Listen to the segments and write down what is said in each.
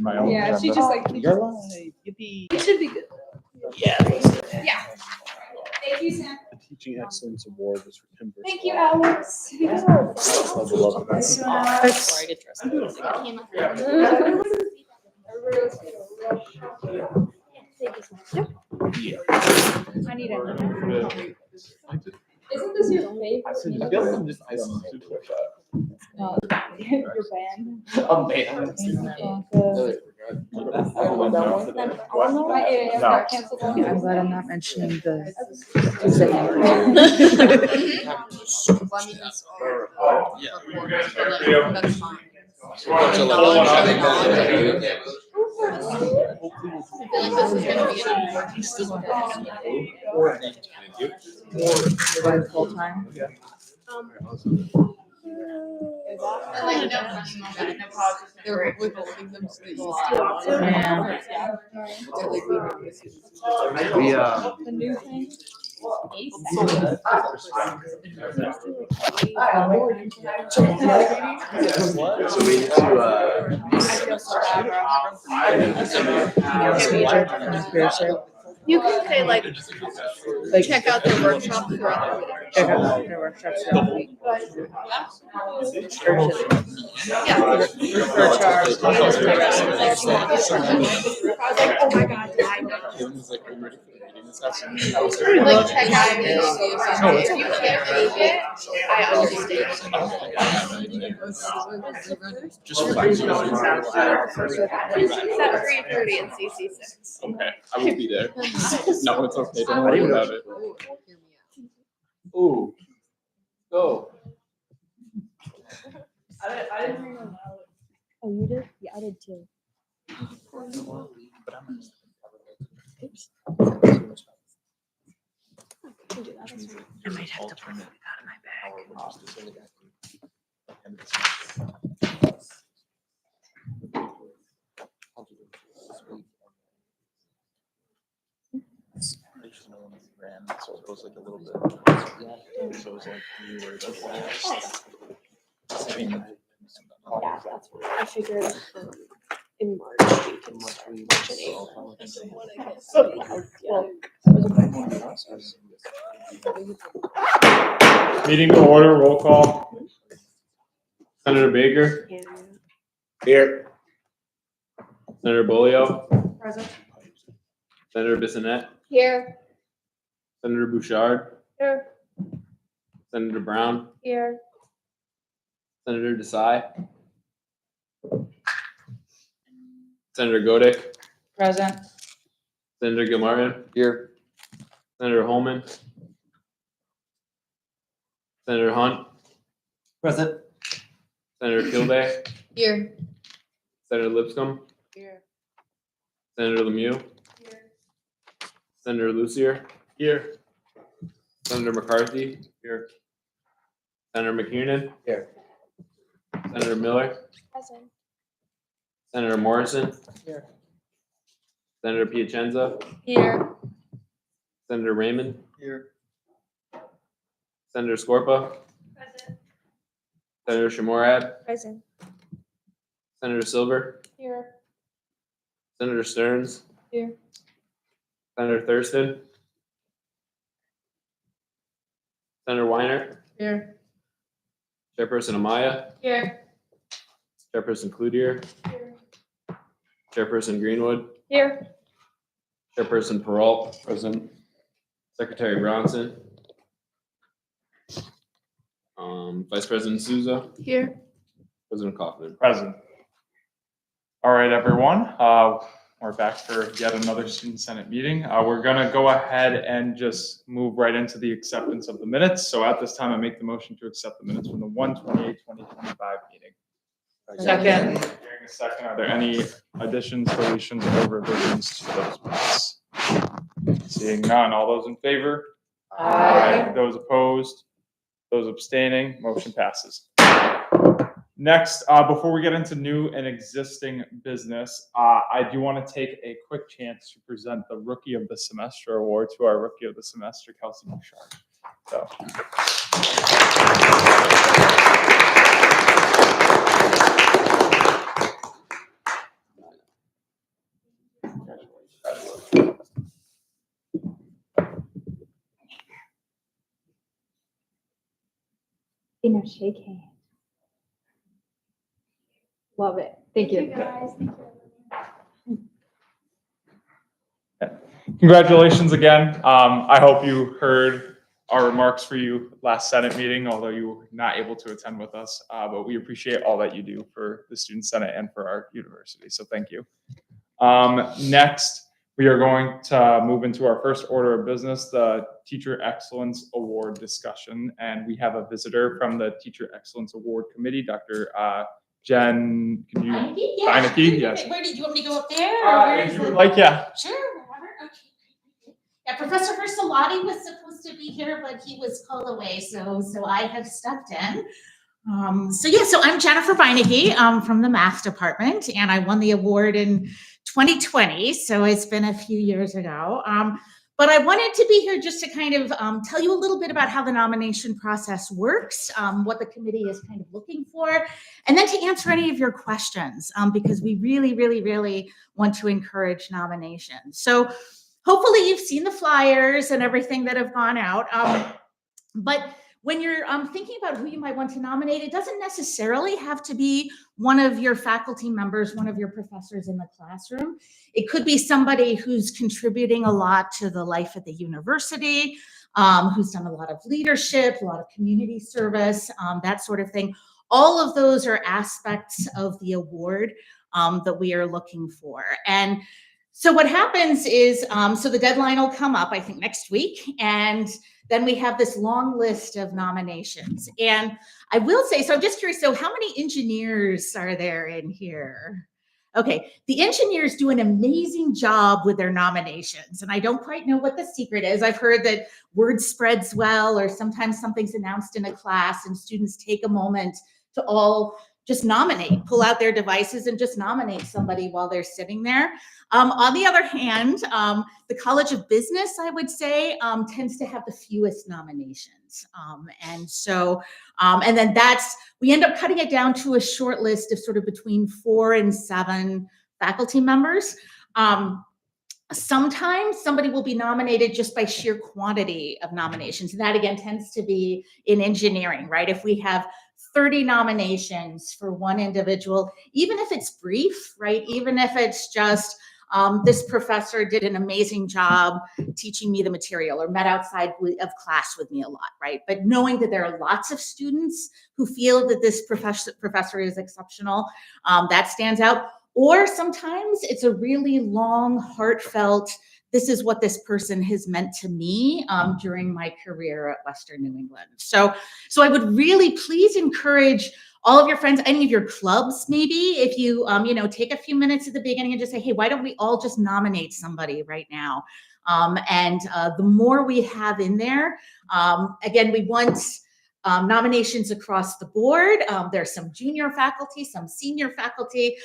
My own. Yeah, she just like. You're live. Yippee. It should be good. Yeah. Yeah. Thank you, Sam. The Teaching Excellence Award was for Tim. Thank you, Alex. I need it. Isn't this your favorite? I feel like I'm just icing super Your band. I'm banned. I'm glad I'm not mentioning the. That's fine. Full time. They're withholding them so Yeah. The new thing. So we need to, you can say like check out their workshops for other Check out their workshops throughout the week. yeah. Refer to our meetings for the rest of the I was like, oh my god, did I know? Like check out if you can't make it, I understand. just relax. It's at 3:30 in CC6. Okay, I will be there. No, it's okay. Don't worry about it. Ooh, go. I didn't hear them out. Oh, you did? Yeah, I did too. I might have to pull it out of my bag. So it goes like a little bit. So it's like you were Yeah, that's what I figured in March we can start March and April. Meeting to order, roll call. Senator Baker, Here. Senator Bolio, Present. Senator Bissonnette, Here. Senator Bouchard, Here. Senator Brown, Here. Senator Desai, Senator Godek, Present. Senator Gilmartin, Here. Senator Holman, Senator Hunt, Present. Senator Kilday, Here. Senator Lipscomb, Here. Senator Lemieux, Here. Senator Lucier, Here. Senator McCarthy, here, Senator McKiernan, Here. Senator Miller, Present. Senator Morrison, Here. Senator Piacenza, Here. Senator Raymond, Here. Senator Scorpa, Present. Senator Shamorad, Present. Senator Silver, Here. Senator Stearns, Here. Senator Thurston, Senator Weiner, Here. Chairperson Amaya, Here. Chairperson Cloutier, Here. Chairperson Greenwood, Here. Chairperson Peralt, Present. Secretary Bronson, Vice President Souza, Here. President Kaufman. Present. All right, everyone. We're back for yet another Student Senate meeting. We're going to go ahead and just move right into the acceptance of the minutes. So at this time, I make the motion to accept the minutes from the 1/28/2025 meeting. Second. Hearing a second, are there any additions, deletions, or revisions to those minutes? Seeing none, all those in favor? Aye. Those opposed? Those abstaining? Motion passes. Next, before we get into new and existing business, I do want to take a quick chance to present the Rookie of the Semester award to our Rookie of the Semester, Kelsey Bouchard. So. You know, shake hands. Love it. Thank you. guys. Thank you. Congratulations again. I hope you heard our remarks for you last Senate meeting, although you were not able to attend with us. But we appreciate all that you do for the Student Senate and for our university. So thank you. Next, we are going to move into our first order of business, the Teacher Excellence Award discussion. And we have a visitor from the Teacher Excellence Award Committee, Dr. Jen, can you? Beinecke, yes. Where did you want me to go up there? Or where If is you would it? like, yeah. Sure, whatever. Okay. Yeah, Professor Versalati was supposed to be here, but he was called away, so I have stepped in. So I'm Jennifer Beinecke from the Math Department, and I won the award in 2020, so it's been a few years ago. But I wanted to be here just to kind of tell you a little bit about how the nomination process works, what the committee is kind of looking for, and then to answer any of your questions, because we really, really, really want to encourage nominations. So hopefully you've seen the flyers and everything that have gone out. But when you're thinking about who you might want to nominate, it doesn't necessarily have to be one of your faculty members, one of your professors in the classroom. It could be somebody who's contributing a lot to the life at the university, who's done a lot of leadership, a lot of community service, that sort of thing. All of those are aspects of the award that we are looking for. And so what happens is, so the deadline will come up, I think, next week, and then we have this long list of nominations. And I will say, so I'm just curious, so how many engineers are there in here? Okay, the engineers do an amazing job with their nominations, and I don't quite know what the secret is. I've heard that word spreads well, or sometimes something's announced in a class and students take a moment to all just nominate, pull out their devices and just nominate somebody while they're sitting there. On the other hand, the College of Business, I would say, tends to have the fewest nominations. And then we end up cutting it down to a short list of sort of between 4 and 7 faculty members. Sometimes somebody will be nominated just by sheer quantity of nominations. And that again tends to be in engineering, right? If we have 30 nominations for one individual, even if it's brief, right? Even if it's just, this professor did an amazing job teaching me the material or met outside of class with me a lot, right? But knowing that there are lots of students who feel that this professor is exceptional, that stands out. Or sometimes it's a really long, heartfelt, this is what this person has meant to me during my career at Western New England. So I would really please encourage all of your friends, any of your clubs, maybe, if you, take a few minutes at the beginning and just say, hey, why don't we all just nominate somebody right now? The more we have in there, again, we want nominations across the board. There's some junior faculty, some senior faculty.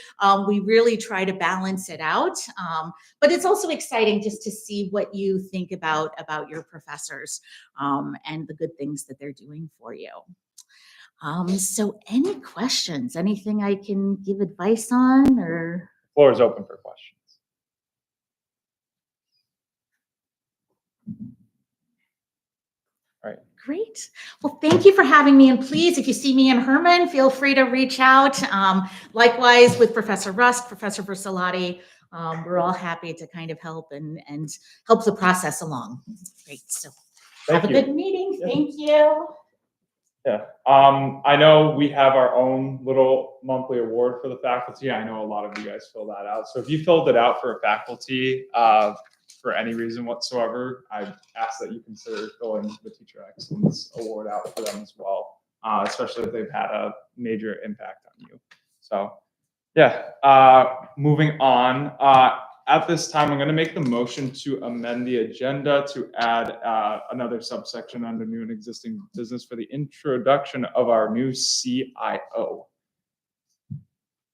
We really try to balance it out. But it's also exciting just to see what you think about your professors and the good things that they're doing for you. So any questions, anything I can give advice on, or? Floor is open for questions. All right. Great. Well, thank you for having me. And please, if you see me in Herman, feel free to reach out. Likewise with Professor Rust, Professor Versalati, we're all happy to kind of help and help the process along. Great. So have a good meeting. Yeah. Thank you. Yeah, I know we have our own little monthly award for the faculty. I know a lot of you guys fill that out. So if you filled it out for a faculty for any reason whatsoever, I ask that you consider filling the Teacher Excellence Award out for them as well, especially if they've had a major impact on you. So yeah, moving on. At this time, I'm going to make the motion to amend the agenda to add another subsection under new and existing business for the introduction of our new CIO.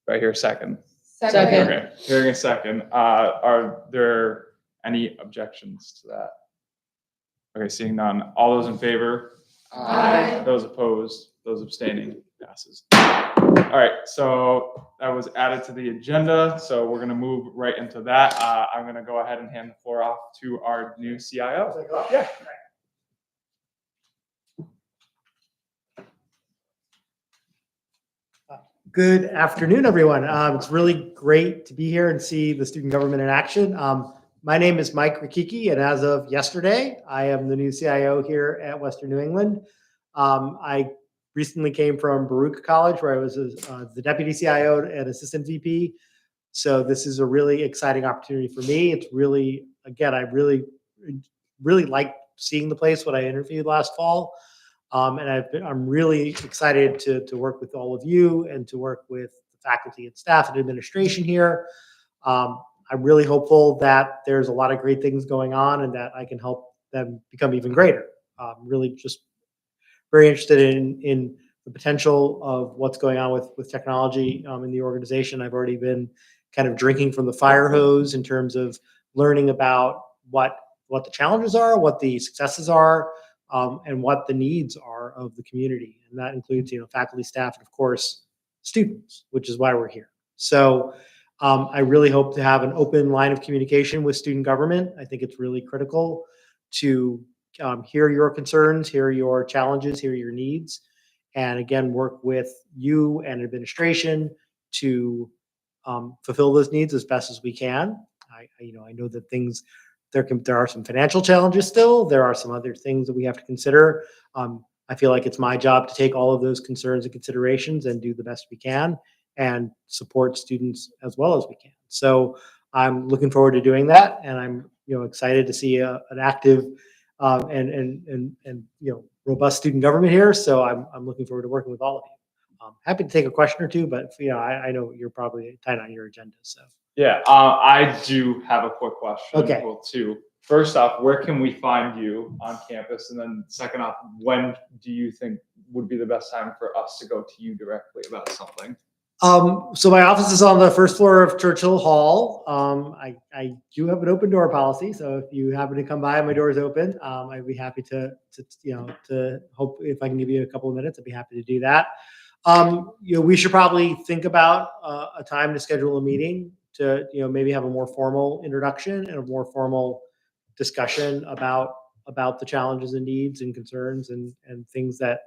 Right here, second. Second. Okay, hearing a second. Are there any objections to that? Okay, seeing none. All those in favor? Aye. Those opposed? Those abstaining? Passes. All right, so that was added to the agenda, so we're gonna move right into that. I'm gonna go ahead and hand the floor off to our new CIO. Yeah. Good afternoon, everyone. It's really great to be here and see the student government in action. My name is Mike Rikiki, and as of yesterday, I am the new CIO here at Western New England. I recently came from Baruch College, where I was the deputy CIO and assistant VP. So this is a really exciting opportunity for me. It's really, again, I really liked seeing the place when I interviewed last fall. And I'm really excited to work with all of you and to work with the faculty and staff and administration here. I'm really hopeful that there's a lot of great things going on and that I can help them become even greater. Really just very interested in the potential of what's going on with technology in the organization. I've already been kind of drinking from the fire hose in terms of learning about what the challenges are, what the successes are, and what the needs are of the community. And that includes, faculty, staff, and of course, students, which is why we're here. So I really hope to have an open line of communication with student government. I think it's really critical to hear your concerns, hear your challenges, hear your needs, and again, work with you and administration to fulfill those needs as best as we can. I know that there are some financial challenges still. There are some other things that we have to consider. I feel like it's my job to take all of those concerns and considerations and do the best we can and support students as well as we can. So I'm looking forward to doing that, and I'm excited to see an active and robust student government here. So I'm looking forward to working with all of you. Happy to take a question or two, but I know you're probably tight on your agenda. So Yeah, I do have a quick question. Okay. Well, two. First off, where can we find you on campus? And then second off, when do you think would be the best time for us to go to you directly about something? So my office is on the first floor of Churchill Hall. I do have an open door policy, so if you happen to come by, my door is open. I'd be happy to hope if I can give you a couple of minutes, I'd be happy to do that. We should probably think about a time to schedule a meeting to maybe have a more formal introduction and a more formal discussion about the challenges and needs and concerns and things that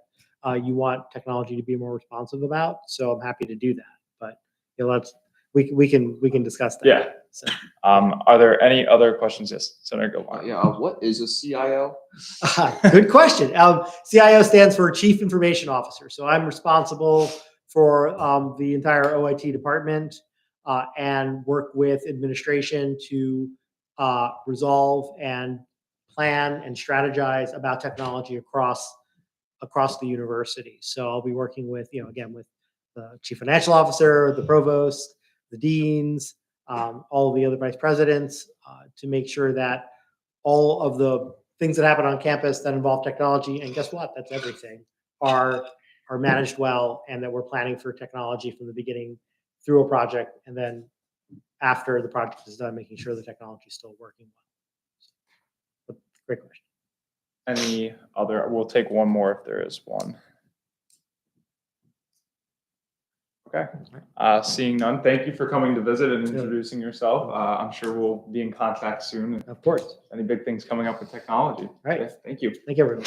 you want technology to be more responsive about. So I'm happy to do that. But we can discuss that. Yeah. So. Are there any other questions? Yes, Senator Gilmore. Yeah, what is a CIO? Good question. CIO stands for Chief Information Officer. So I'm responsible for the entire OIT department and work with administration to resolve and plan and strategize about technology across the university. So I'll be working with, again, with the chief financial officer, the provost, the deans, all of the other vice presidents to make sure that all of the things that happen on campus that involve technology, and guess what, that's everything, are managed well, and that we're planning for technology from the beginning through a project, and then after the project is done, making sure the technology is still working well. Great question. Any other? We'll take one more if there is one. Okay. Seeing none, thank you for coming to visit and introducing yourself. I'm sure we'll be in contact soon. Of course. Any big things coming up with technology. All right. Okay, thank you. Thank you, everyone.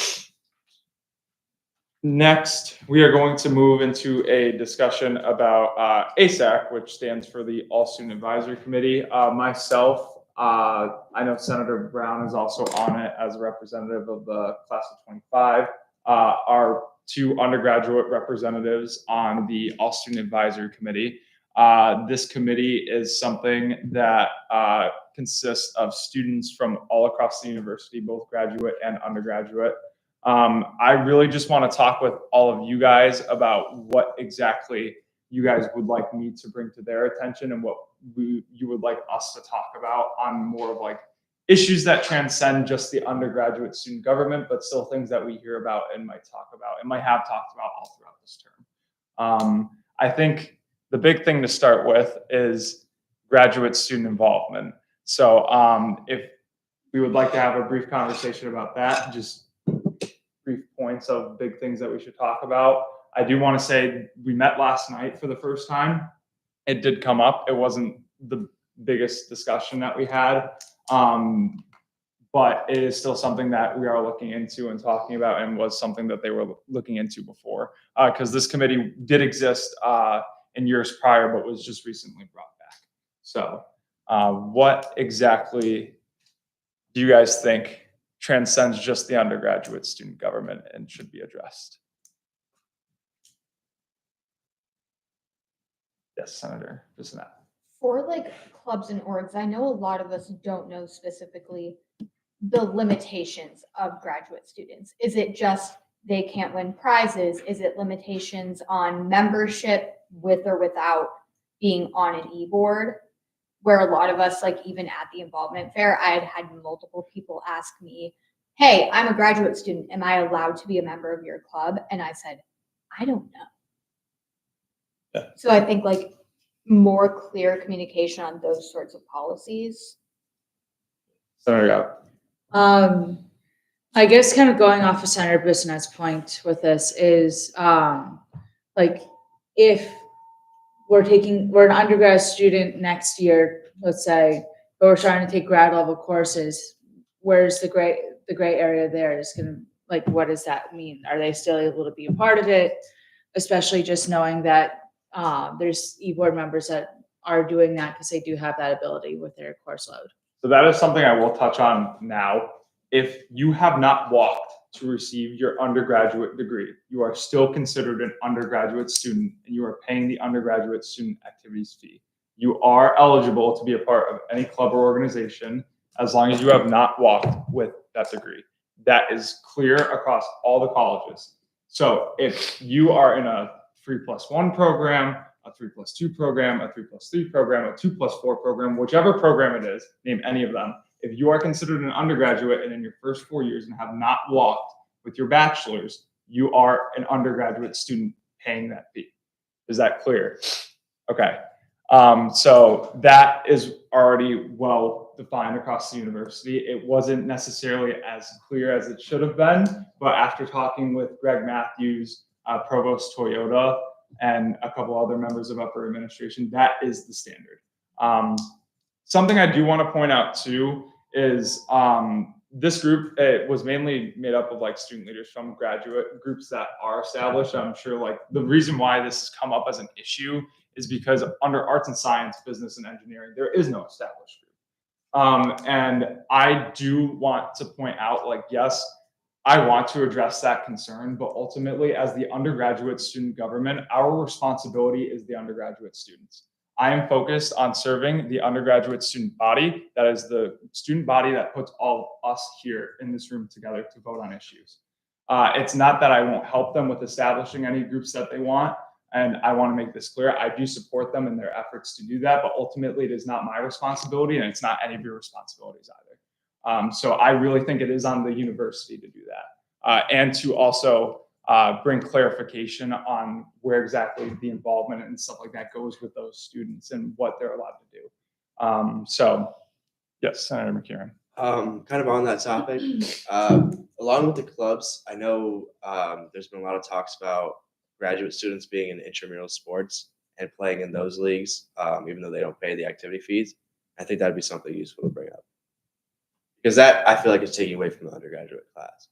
Next, we are going to move into a discussion about ASAC, which stands for the All Student Advisory Committee. Myself, I know Senator Brown is also on it as a representative of the class of 25. Our two undergraduate representatives on the All Student Advisory Committee. This committee is something that consists of students from all across the university, both graduate and undergraduate. I really just want to talk with all of you guys about what exactly you guys would like me to bring to their attention and what you would like us to talk about on more of like issues that transcend just the undergraduate student government, but still things that we hear about and might talk about and might have talked about all throughout this term. I think the big thing to start with is graduate student involvement. So if we would like to have a brief conversation about that, just brief points of big things that we should talk about. I do want to say we met last night for the first time. It did come up. It wasn't the biggest discussion that we had. But it is still something that we are looking into and talking about, and was something that they were looking into before. Because this committee did exist in years prior, but was just recently brought back. So what exactly do you guys think transcends just the undergraduate student government and should be addressed? Yes, Senator Bissonnette. For like clubs and orgs, I know a lot of us don't know specifically the limitations of graduate students. Is it just they can't win prizes? Is it limitations on membership with or without being on an e-board? Where a lot of us, like even at the involvement fair, I had multiple people ask me, hey, I'm a graduate student. Am I allowed to be a member of your club? And I said, I don't know. Yeah. So I think like more clear communication on those sorts of policies. Senator Gao. I guess kind of going off of Senator Bissonnette's point with this is, like, if we're an undergrad student next year, let's say, but we're trying to take grad level courses, where's the gray area there? Is gonna, like, what does that mean? Are they still able to be a part of it? Especially just knowing that there's e-board members that are doing that because they do have that ability with their course load. So that is something I will touch on now. If you have not walked to receive your undergraduate degree, you are still considered an undergraduate student and you are paying the undergraduate student activities fee. You are eligible to be a part of any club or organization as long as you have not walked with that degree. That is clear across all the colleges. So if you are in a 3+1 program, a 3+2 program, a 3+3 program, a 2+4 program, whichever program it is, name any of them. If you are considered an undergraduate and in your first 4 years and have not walked with your bachelor's, you are an undergraduate student paying that fee. Is that clear? Okay. So that is already well defined across the university. It wasn't necessarily as clear as it should have been, but after talking with Greg Matthews, Provost Toyota, and a couple other members of upper administration, that is the standard. Something I do want to point out too is this group, it was mainly made up of like student leaders from graduate groups that are established. I'm sure like the reason why this has come up as an issue is because under arts and science, business and engineering, there is no established group. And I do want to point out, like, yes, I want to address that concern, but ultimately as the undergraduate student government, our responsibility is the undergraduate students. I am focused on serving the undergraduate student body. That is the student body that puts all of us here in this room together to vote on issues. It's not that I won't help them with establishing any groups that they want. And I want to make this clear. I do support them in their efforts to do that, but ultimately it is not my responsibility and it's not any of your responsibilities either. So I really think it is on the university to do that and to also bring clarification on where exactly the involvement and stuff like that goes with those students and what they're allowed to do. So yes, Senator McKeon. Kind of on that topic, along with the clubs, I know there's been a lot of talks about graduate students being in intramural sports and playing in those leagues, even though they don't pay the activity fees. I think that'd be something useful to bring up. Because that, I feel like, is taking away from the undergraduate class.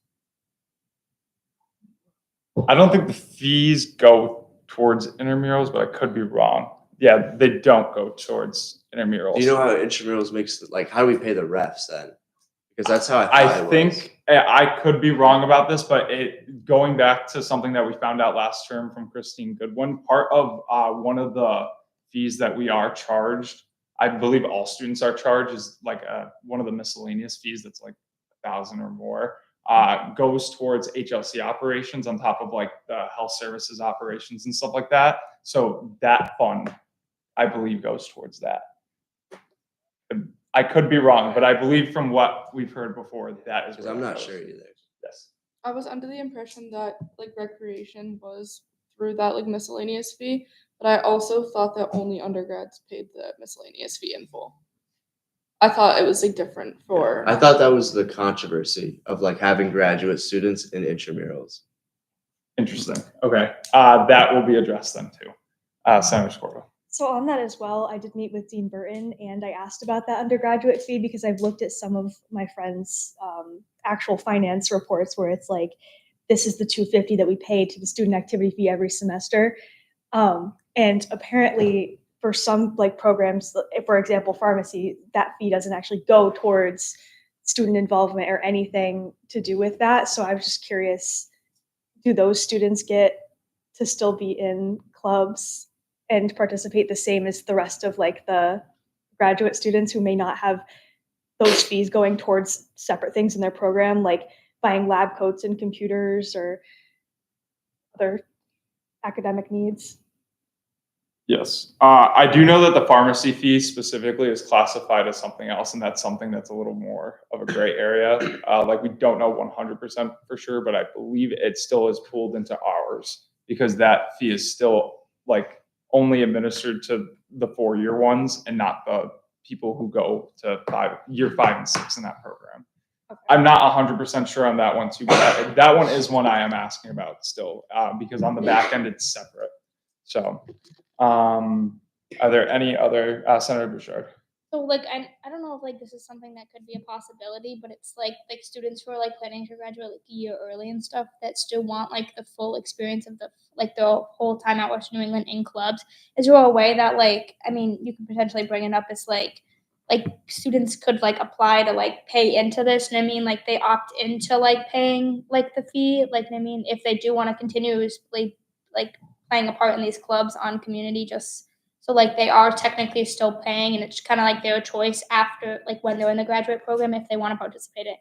I don't think the fees go towards intramurals, but I could be wrong. Yeah, they don't go towards intramurals. Do you know how intramurals makes, like, how do we pay the refs then? Because that's how I thought it was. think I could be wrong about this, but going back to something that we found out last term from Christine Goodwin, part of one of the fees that we are charged, I believe all students are charged, is like one of the miscellaneous fees that's like $1,000 or more, goes towards HLC operations on top of like the health services operations and stuff like that. So that fund, I believe, goes towards that. I could be wrong, but I believe from what we've heard before, that is. Because I'm not sure either. Yes. I was under the impression that like recreation was through that like miscellaneous fee, but I also thought that only undergrads paid the miscellaneous fee in full. I thought it was like different for. I thought that was the controversy of like having graduate students in intramurals. Interesting. Okay. That will be addressed then too. Senator Scorbo. So on that as well, I did meet with Dean Burton and I asked about that undergraduate fee because I've looked at some of my friends' actual finance reports where it's like, this is the $250 that we pay to the student activity fee every semester. And apparently for some like programs, for example, pharmacy, that fee doesn't actually go towards student involvement or anything to do with that. So I was just curious, do those students get to still be in clubs and participate the same as the rest of like the graduate students who may not have those fees going towards separate things in their program, like buying lab coats and computers or other academic needs? Yes. I do know that the pharmacy fee specifically is classified as something else, and that's something that's a little more of a gray area. Like we don't know 100% for sure, but I believe it still is pooled into ours because that fee is still like only administered to the 4-year ones and not the people who go to year 5 and 6 in that program. Okay. I'm not 100% sure on that one too, but that one is one I am asking about still because on the back end it's separate. So, are there any other, Senator Bouchard? So like I don't know if like this is something that could be a possibility, but it's like students who are like planning to graduate like a year early and stuff that still want like the full experience of the whole time at Western New England in clubs. Is there a way that like I mean you could potentially bring it up as like students could like apply to like pay into this, and I mean like they opt into like paying like the fee, like I mean if they do want to continuously like playing a part in these clubs on community, just so like they are technically still paying, and it's kind of like their choice after like when they're in the graduate program if they want to participate in it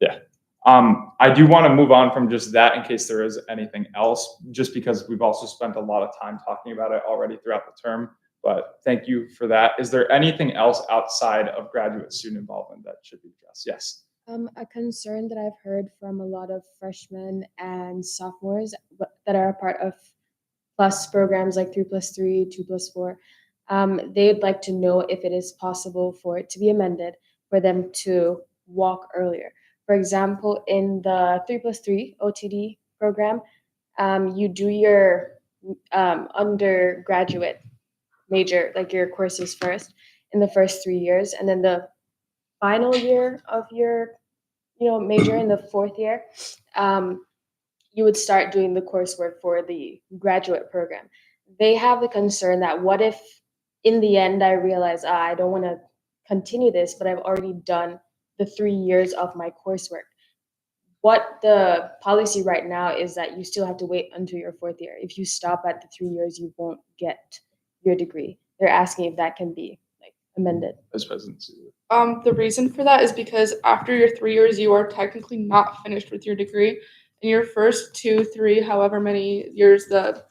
or not. Yeah. I do want to move on from just that in case there is anything else, just because we've also spent a lot of time talking about it already throughout the term. But thank you for that. Is there anything else outside of graduate student involvement that should be addressed? Yes. A concern that I've heard from a lot of freshmen and sophomores that are a part of plus programs like 3+3, 2+4, they'd like to know if it is possible for it to be amended for them to walk earlier. For example, in the 3+3 OTD program, you do your undergraduate major, like your courses first in the first 3 years, and then the final year of your major in the 4th year, you would start doing the coursework for the graduate program. They have the concern that what if in the end I realize I don't want to continue this, but I've already done the 3 years of my coursework. What the policy right now is that you still have to wait until your 4th year. If you stop at the 3 years, you won't get your degree. They're asking if that can be like amended. Vice President. The reason for that is because after your 3 years, you are technically not finished with your degree. In your first 2, 3, however many years the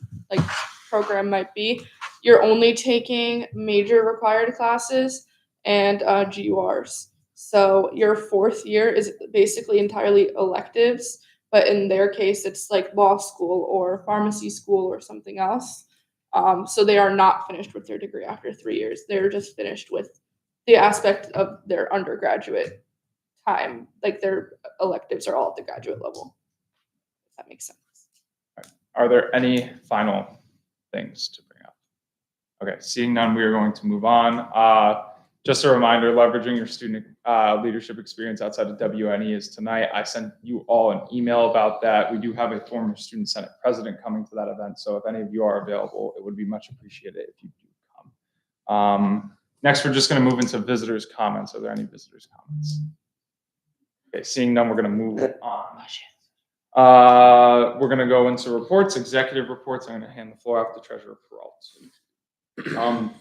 program might be, you're only taking major required classes and GURs. So your 4th year is basically entirely electives, but in their case, it's like law school or pharmacy school or something else. So they are not finished with their degree after 3 years. They're just finished with the aspect of their undergraduate time. Like their electives are all at the graduate level. If that makes sense. Are there any final things to bring up? Okay, seeing none, we are going to move on. Just a reminder, leveraging your student leadership experience outside of WNE is tonight. I sent you all an email about that. We do have a former Student Senate president coming to that event, so if any of you are available, it would be much appreciated if you do come. Next, we're just going to move into visitors' comments. Are there any visitors' comments? Okay, seeing none, we're going to move on. We're going to go into reports, executive reports. I'm going to hand the floor off to Treasurer Peralt.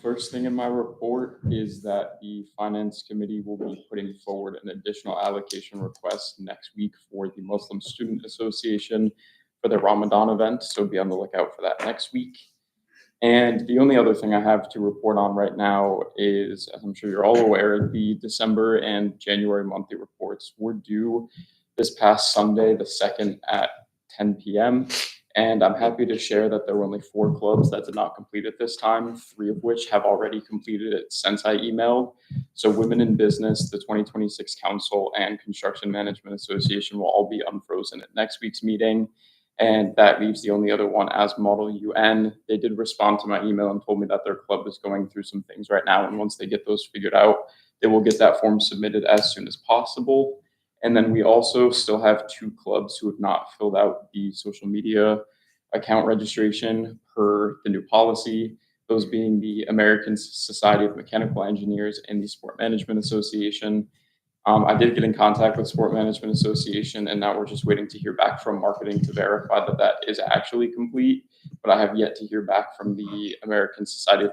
First thing in my report is that the Finance Committee will be putting forward an additional allocation request next week for the Muslim Student Association for the Ramadan event. So be on the lookout for that next week. And the only other thing I have to report on right now is, as I'm sure you're all aware, the December and January monthly reports were due this past Sunday, the 2nd at 10 p.m. And I'm happy to share that there were only 4 clubs that did not complete it this time, 3 of which have already completed it since I emailed. So Women in Business, the 2026 Council, and Construction Management Association will all be unfrozen at next week's meeting. And that leaves the only other one as Model UN. They did respond to my email and told me that their club is going through some things right now. And once they get those figured out, they will get that form submitted as soon as possible. And then we also still have 2 clubs who have not filled out the social media account registration per the new policy, those being the American Society of Mechanical Engineers and the Sport Management Association. I did get in contact with Sport Management Association, and now we're just waiting to hear back from marketing to verify that that is actually complete. But I have yet to hear back from the American Society of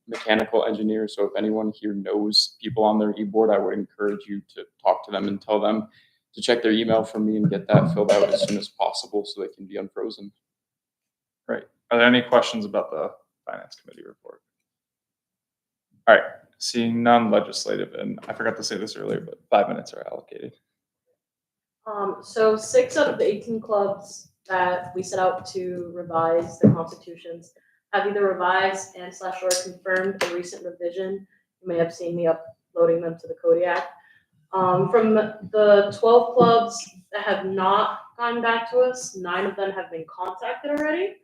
Mechanical Engineers. So if anyone here knows people on their e-board, I would encourage you to talk to them and tell them to check their email from me and get that filled out as soon as possible so they can be unfrozen. Great. Are there any questions about the Finance Committee report? All right. Seeing none, legislative, and I forgot to say this earlier, but 5 minutes are allocated. So 6 out of the 18 clubs that we set out to revise their constitutions have either revised and / or confirmed a recent revision. You may have seen me uploading them to the Kodiak. From the 12 clubs that have not gone back to us, 9 of them have been contacted already.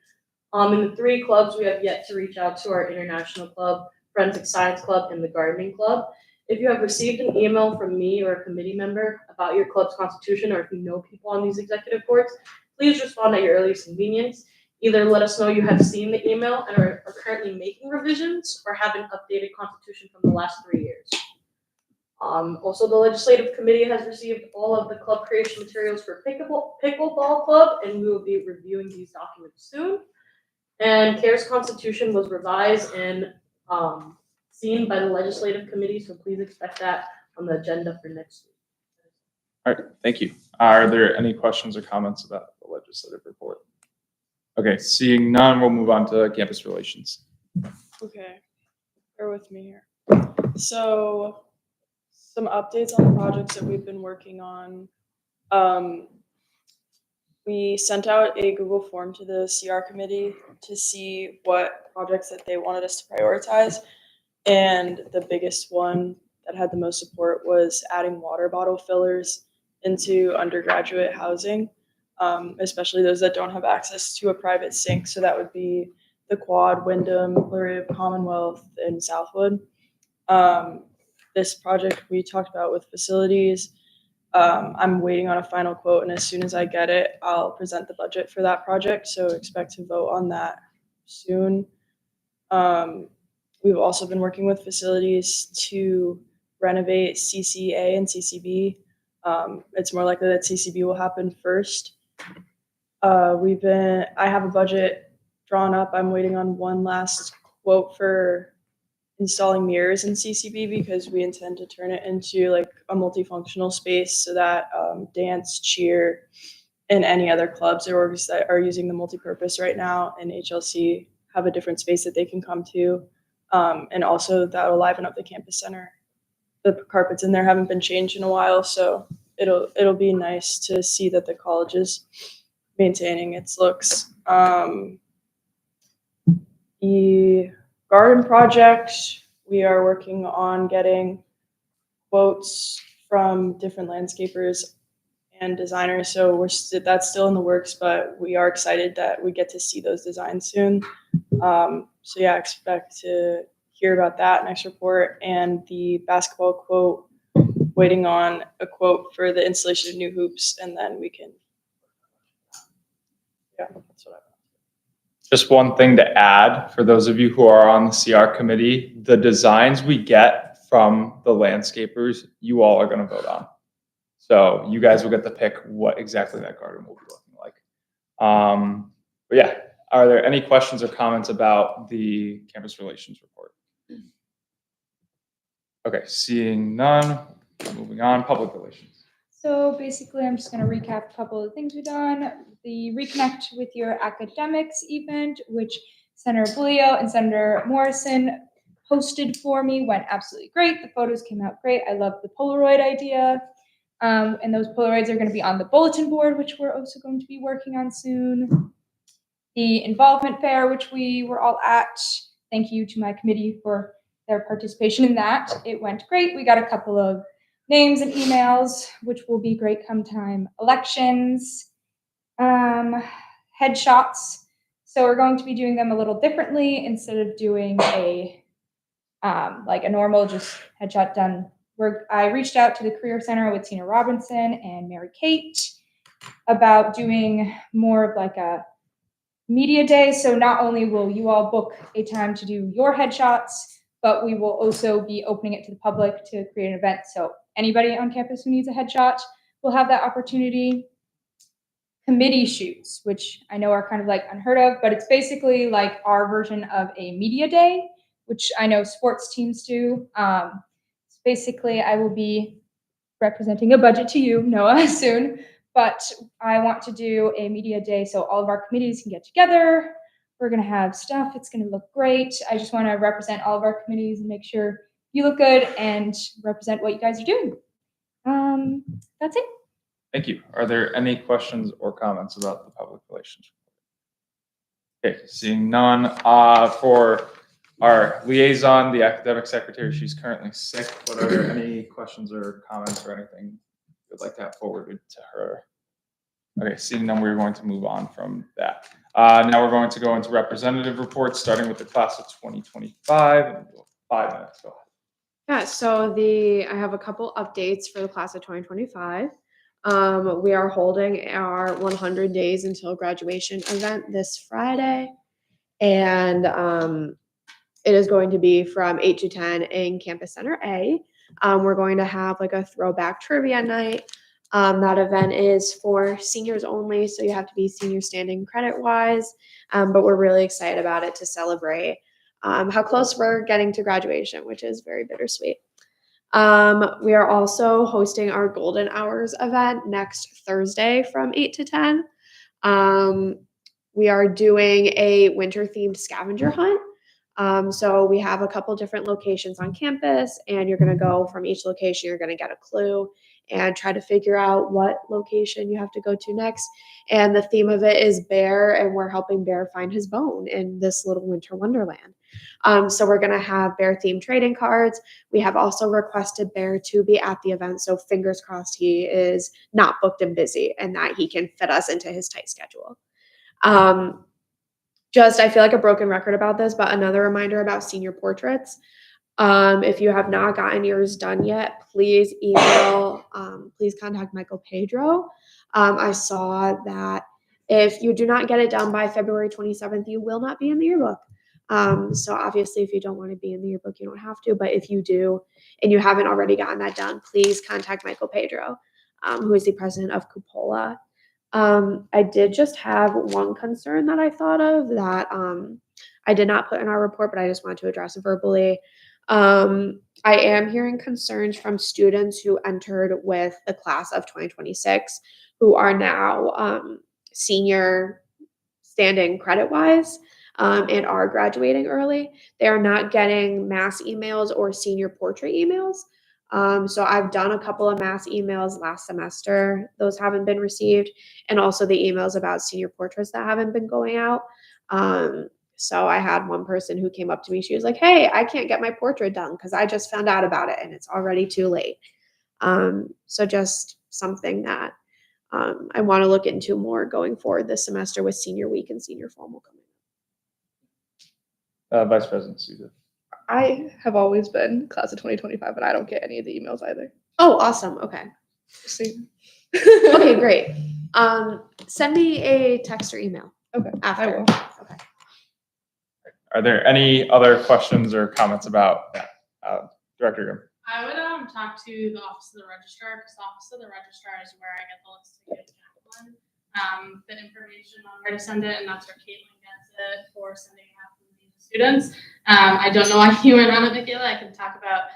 In the 3 clubs, we have yet to reach out to our international club, Forensic Science Club, and the Gardening Club. If you have received an email from me or a committee member about your club's constitution, or if you know people on these executive boards, please respond at your earliest convenience. Either let us know you have seen the email and are currently making revisions, or have an updated constitution from the last 3 years. Also, the legislative committee has received all of the club creation materials for pickleball club, and we will be reviewing these documents soon. And CARES Constitution was revised and seen by the legislative committee, so please expect that on the agenda for next week. All right, thank you. Are there any questions or comments about the legislative report? Okay, seeing none, we'll move on to campus relations. Okay, bear with me here. So, some updates on the projects that we've been working on. We sent out a Google form to the CR committee to see what projects that they wanted us to prioritize. And the biggest one that had the most support was adding water bottle fillers into undergraduate housing, especially those that don't have access to a private sink. So that would be the Quad, Wyndham, Lurie, Commonwealth, and Southwood. This project we talked about with facilities. I'm waiting on a final quote, and as soon as I get it, I'll present the budget for that project. So expect to vote on that soon. We've also been working with facilities to renovate CCA and CCB. It's more likely that CCB will happen first. I have a budget drawn up. I'm waiting on one last quote for installing mirrors in CCB because we intend to turn it into like a multifunctional space so that dance, cheer, and any other clubs or orgs that are using the multipurpose right now in HLC have a different space that they can come to. And also that will liven up the campus center. The carpets in there haven't been changed in a while, so it'll be nice to see that the college is maintaining its looks. The garden project, we are working on getting quotes from different landscapers and designers. So that's still in the works, but we are excited that we get to see those designs soon. So yeah, expect to hear about that next report. And the basketball quote, waiting on a quote for the installation of new hoops, and then we can. Yeah, that's what I. Just one thing to add for those of you who are on the CR committee, the designs we get from the landscapers, you all are going to vote on. So you guys will get to pick what exactly that garden will be looking like. But yeah, are there any questions or comments about the campus relations report? Okay, seeing none, moving on, public relations. So basically, I'm just going to recap a couple of things we've done. The Reconnect with Your Academics event, which Senator Bulio and Senator Morrison hosted for me, went absolutely great. The photos came out great. I love the Polaroid idea. And those Polaroids are going to be on the bulletin board, which we're also going to be working on soon. The involvement fair, which we were all at. Thank you to my committee for their participation in that. It went great. We got a couple of names and emails, which will be great come time elections. headshots. So we're going to be doing them a little differently instead of doing like a normal just headshot done. I reached out to the Career Center with Tina Robinson and Mary Kate about doing more of like a media day. So not only will you all book a time to do your headshots, but we will also be opening it to the public to create an event. So anybody on campus who needs a headshot will have that opportunity. Committee shoots, which I know are kind of like unheard of, but it's basically like our version of a media day, which I know sports teams do. Basically, I will be representing a budget to you, Noah, soon, but I want to do a media day so all of our committees can get together. We're going to have stuff. It's going to look great. I just want to represent all of our committees and make sure you look good and represent what you guys are doing. That's it. Thank you. Are there any questions or comments about the public relations? Okay, seeing none. For our liaison, the academic secretary, she's currently sick, but are there any questions or comments or anything you'd like to have forwarded to her? Okay, seeing none, we're going to move on from that. Now we're going to go into representative reports, starting with the class of 2025. 5 minutes, go ahead. Yeah, so I have a couple updates for the class of 2025. We are holding our 100 days until graduation event this Friday, and it is going to be from 8 to 10 in Campus Center A. We're going to have like a throwback trivia night. That event is for seniors only, so you have to be senior standing credit-wise, but we're really excited about it to celebrate how close we're getting to graduation, which is very bittersweet. We are also hosting our Golden Hours event next Thursday from 8 to 10. We are doing a winter-themed scavenger hunt. So we have a couple different locations on campus, and you're going to go from each location. You're going to get a clue and try to figure out what location you have to go to next. And the theme of it is Bear, and we're helping Bear find his bone in this little winter wonderland. So we're going to have Bear-themed trading cards. We have also requested Bear to be at the event, so fingers crossed he is not booked and busy and that he can fit us into his tight schedule. I feel like a broken record about this, but another reminder about senior portraits. If you have not gotten yours done yet, please contact Michael Pedro. I saw that if you do not get it done by February 27th, you will not be in the yearbook. So obviously, if you don't want to be in the yearbook, you don't have to, but if you do and you haven't already gotten that done, please contact Michael Pedro, who is the president of Cupola. I did just have one concern that I thought of that I did not put in our report, but I just wanted to address it verbally. I am hearing concerns from students who entered with the class of 2026 who are now senior standing credit-wise and are graduating early. They are not getting mass emails or senior portrait emails. So I've done a couple of mass emails last semester. Those haven't been received. And also the emails about senior portraits that haven't been going out. So I had one person who came up to me. She was like, hey, I can't get my portrait done because I just found out about it and it's already too late. So just something that I want to look into more going forward this semester with senior week and senior formal coming. Vice President Souza. I have always been class of 2025, but I don't get any of the emails either. Oh, awesome. Okay. See. Okay, great. Send me a text or email. Okay. After. I will. Okay. Are there any other questions or comments about that? Director Grimm. I would talk to the Office of the Registrar, because the Office of the Registrar is where I get the list to give to Jacqueline, the information on where to send it, and that's where Caitlin gets it for sending it out to the students. I don't know why you went on it, Michaela. I can talk about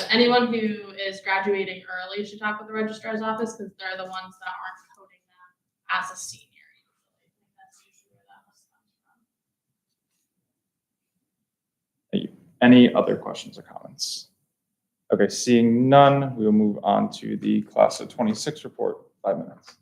anyone who is graduating early should talk with the registrar's office, because they're the ones that aren't coding them as a senior. That's usually where that list comes from. Thank you. Any other questions or comments? Okay, seeing none, we will move on to the class of 26 report. 5 minutes.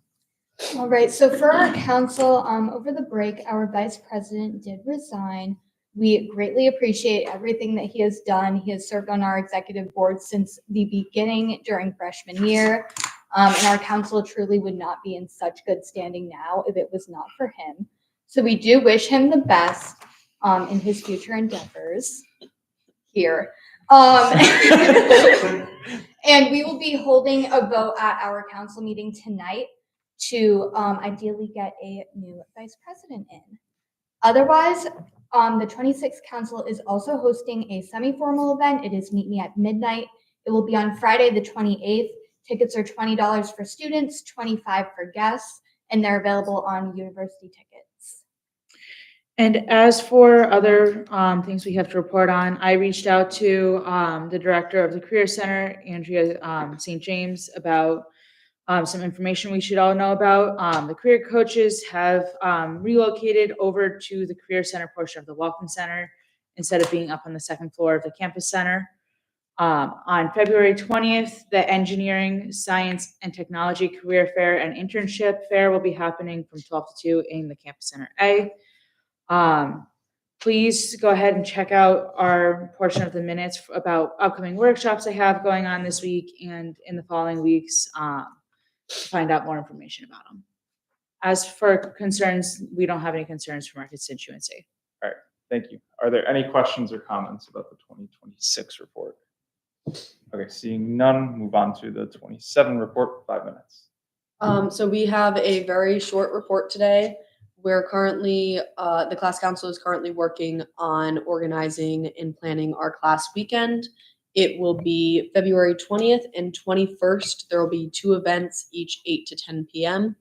All right, so for our council, over the break, our vice president did resign. We greatly appreciate everything that he has done. He has served on our executive board since the beginning during freshman year. And our council truly would not be in such good standing now if it was not for him. So we do wish him the best in his future endeavors here. And we will be holding a vote at our council meeting tonight to ideally get a new vice president in. Otherwise, the 26th council is also hosting a semi-formal event. It is Meet Me at Midnight. It will be on Friday, the 28th. Tickets are $20 for students, $25 for guests, and they're available on university tickets. And as for other things we have to report on, I reached out to the director of the Career Center, Andrea St. James, about some information we should all know about. The career coaches have relocated over to the Career Center portion of the Welcome Center instead of being up on the second floor of the Campus Center. On February 20th, the Engineering, Science, and Technology Career Fair and Internship Fair will be happening from 12 to 2 in the Campus Center A. Please go ahead and check out our portion of the minutes about upcoming workshops I have going on this week and in the following weeks to find out more information about them. As for concerns, we don't have any concerns from our constituency. All right, thank you. Are there any questions or comments about the 2026 report? Okay, seeing none, move on to the 27 report, 5 minutes. So we have a very short report today. We're currently, the class council is currently working on organizing and planning our class weekend. It will be February 20th and 21st. There will be 2 events, each 8 to 10 p.m.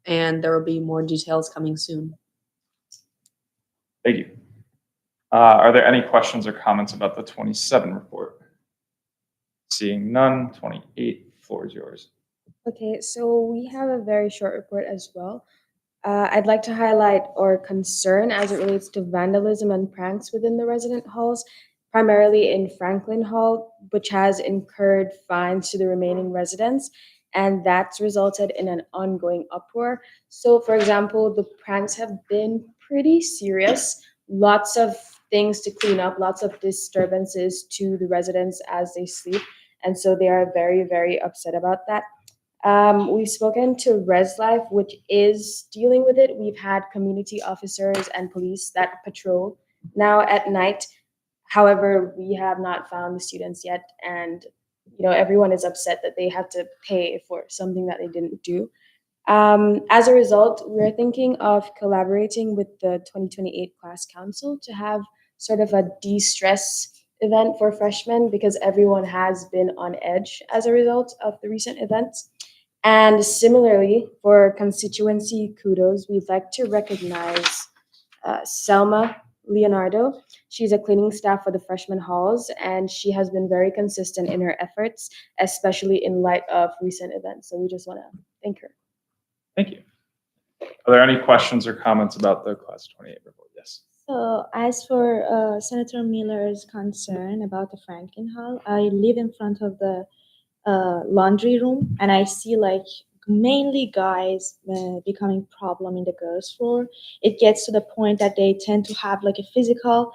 And there will be more details coming soon. Thank you. Are there any questions or comments about the 27 report? Seeing none, 28, floor is yours. Okay, so we have a very short report as well. I'd like to highlight our concern as it relates to vandalism and pranks within the resident halls, primarily in Franklin Hall, which has incurred fines to the remaining residents, and that's resulted in an ongoing uproar. So, for example, the pranks have been pretty serious, lots of things to clean up, lots of disturbances to the residents as they sleep, and so they are very, very upset about that. We've spoken to ResLife, which is dealing with it. We've had community officers and police that patrol now at night. However, we have not found the students yet, and everyone is upset that they have to pay for something that they didn't do. As a result, we're thinking of collaborating with the 2028 class council to have sort of a de-stress event for freshmen, because everyone has been on edge as a result of the recent events. And similarly, for constituency kudos, we'd like to recognize Selma Leonardo. She's a cleaning staff for the freshman halls, and she has been very consistent in her efforts, especially in light of recent events. So we just want to thank her. Thank you. Are there any questions or comments about the class 28 report? Yes. So as for Senator Miller's concern about the Franklin Hall, I live in front of the laundry room, and I see like mainly guys becoming problem in the girls' floor. It gets to the point that they tend to have like a physical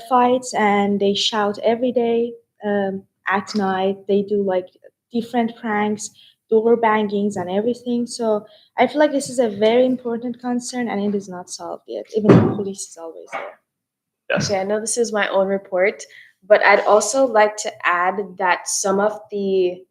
fights, and they shout every day at night. They do like different pranks, door bangings, and everything. So I feel like this is a very important concern, and it is not solved yet, even though police is always there. Yes. Okay, I know this is my own report, but I'd also like to add that some of the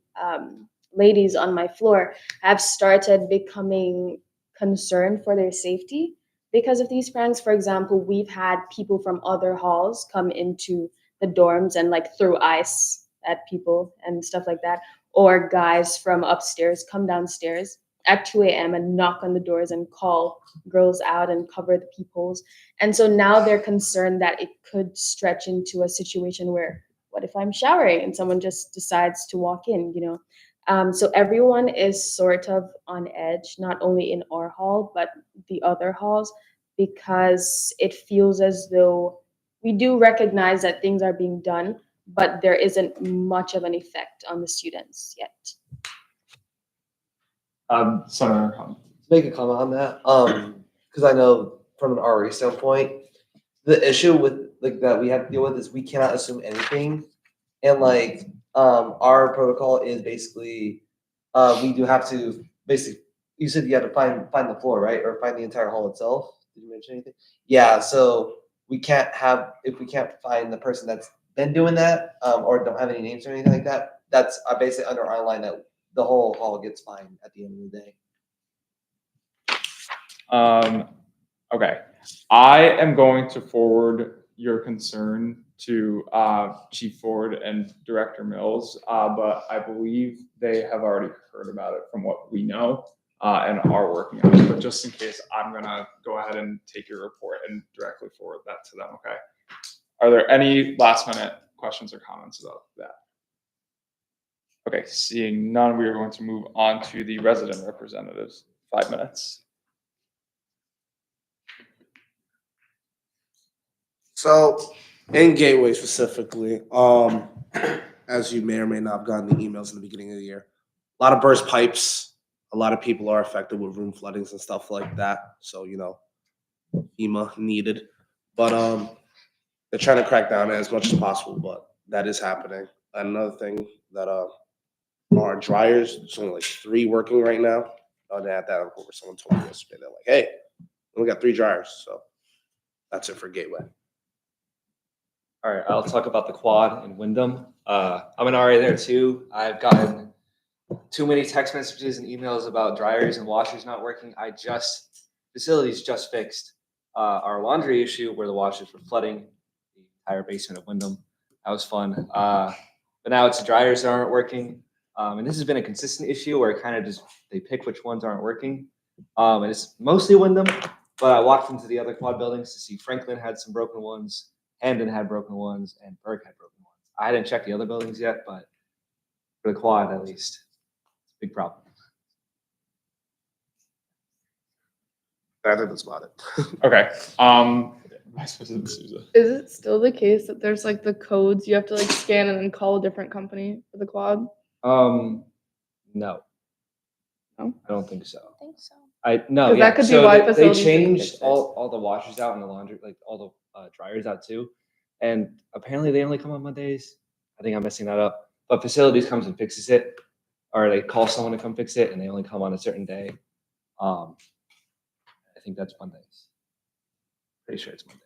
ladies on my floor have started becoming concerned for their safety because of these pranks. For example, we've had people from other halls come into the dorms and like throw ice at people and stuff like that. Or guys from upstairs come downstairs at 2 a.m. and knock on the doors and call girls out and cover the peepholes. And so now they're concerned that it could stretch into a situation where, what if I'm showering and someone just decides to walk in, So everyone is sort of on edge, not only in our hall, but the other halls, because it feels as though we do recognize that things are being done, but there isn't much of an effect on the students yet. Senator, to make a comment on that, because I know from an RE standpoint, the issue with like that we have to deal with is we cannot assume anything, and like our protocol is basically we do have to basically. You said you had to find the floor, right, or find the entire hall itself. Did you mention anything? Yeah, so we can't have, if we can't find the person that's been doing that, or don't have any names or anything like that, that's basically under our line that the whole hall gets fined at the end of the day. Okay, I am going to forward your concern to Chief Ford and Director Mills, but I believe they have already heard about it from what we know and are working on it. But just in case, I'm gonna go ahead and take your report and directly forward that to them, okay? Are there any last minute questions or comments about that? Okay, seeing none, we are going to move on to the resident representatives. 5 minutes. So, in Gateway specifically, as you may or may not have gotten the emails in the beginning of the year, a lot of burst pipes. A lot of people are affected with room floodings and stuff like that. So, FEMA needed. But they're trying to crack down as much as possible, but that is happening. Another thing that our dryers, there's only like 3 working right now. They had that over. Someone told me yesterday. They're like, hey, we got 3 dryers. So that's it for Gateway. All right, I'll talk about the quad in Wyndham. I'm an RA there too. I've gotten too many text messages and emails about dryers and washers not working. Facilities just fixed our laundry issue where the washers were flooding the entire basement of Wyndham. That was fun. But now it's the dryers that aren't working. And this has been a consistent issue where it kind of just, they pick which ones aren't working. And it's mostly Wyndham, but I walked into the other quad buildings to see Franklin had some broken ones. Hamden had broken ones, and Burke had broken ones. I didn't check the other buildings yet, but for the quad, at least, it's a big problem. I think that's about it. Okay. Vice President Souza. Is it still the case that there's like the codes you have to like scan and then call a different company for the quad? No. No? I don't think so. I think so. No, 'Cause yeah. that could be So why they facilities didn't changed fix it. all the washers out in the laundry, like all the dryers out too. And apparently they only come on Mondays. I think I'm messing that up. But facilities comes and fixes it, or they call someone to come fix it, and they only come on a certain day. I think that's Mondays. Pretty sure it's Mondays.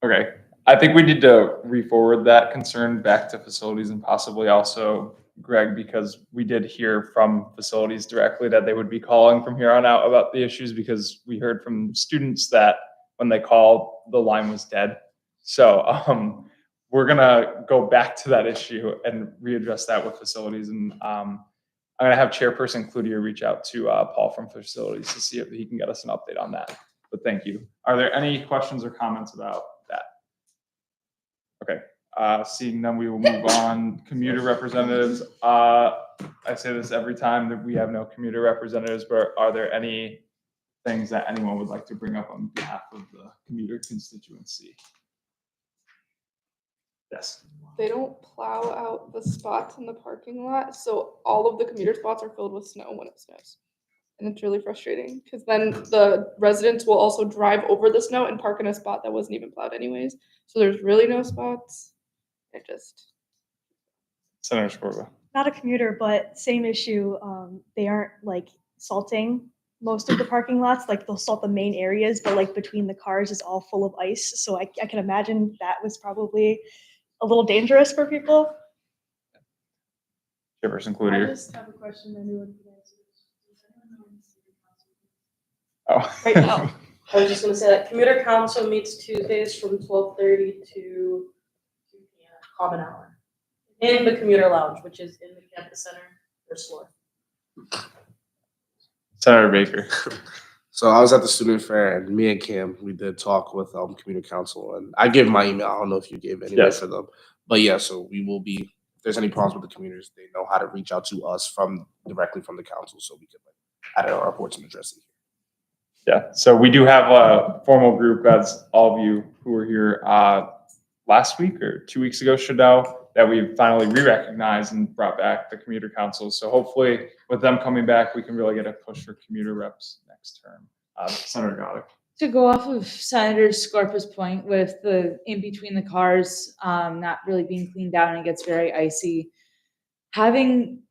Okay, I think we need to re-forward that concern back to facilities and possibly also Greg, because we did hear from facilities directly that they would be calling from here on out about the issues, because we heard from students that when they called, the line was dead. So we're gonna go back to that issue and readdress that with facilities. And I'm gonna have Chairperson Cloutier reach out to Paul from facilities to see if he can get us an update on that. But thank you. Are there any questions or comments about that? Okay, seeing none, we will move on. Commuter representatives. I say this every time that we have no commuter representatives, but are there any things that anyone would like to bring up on behalf of the commuter constituency? Yes. They don't plow out the spots in the parking lot, so all of the commuter spots are filled with snow when it snows. And it's really frustrating because then the residents will also drive over the snow and park in a spot that wasn't even plowed anyways. So there's really no spots. It just. Senator Scorba. Not a commuter, but same issue. They aren't like salting most of the parking lots. Like they'll salt the main areas, but like between the cars is all full of ice. So I can imagine that was probably a little dangerous for people. Chairperson I Cloutier. just have a question. Anyone can answer this. Does anyone know when the city council Oh. Right now. I was just gonna say that commuter council meets Tuesdays from 12:30 to 2 p.m. common hour. In the commuter lounge, which is in the campus center, first floor. Senator Baker. So I was at the student fair, and me and Cam, we did talk with community council, and I gave my email. I don't know if you gave any Yes. for them, but yeah. So we will be. If there's any problems with the commuters, they know how to reach out to us directly from the council, so we can add in our reports and address it. Yeah, so we do have a formal group, as all of you who were here last week or 2 weeks ago should know, that we've finally re-recognized and brought back the commuter councils. So hopefully with them coming back, we can really get a push for commuter reps next term. Senator Godek. To go off of Senator Scorpa's point with the in between the cars not really being cleaned out and it gets very icy, dealing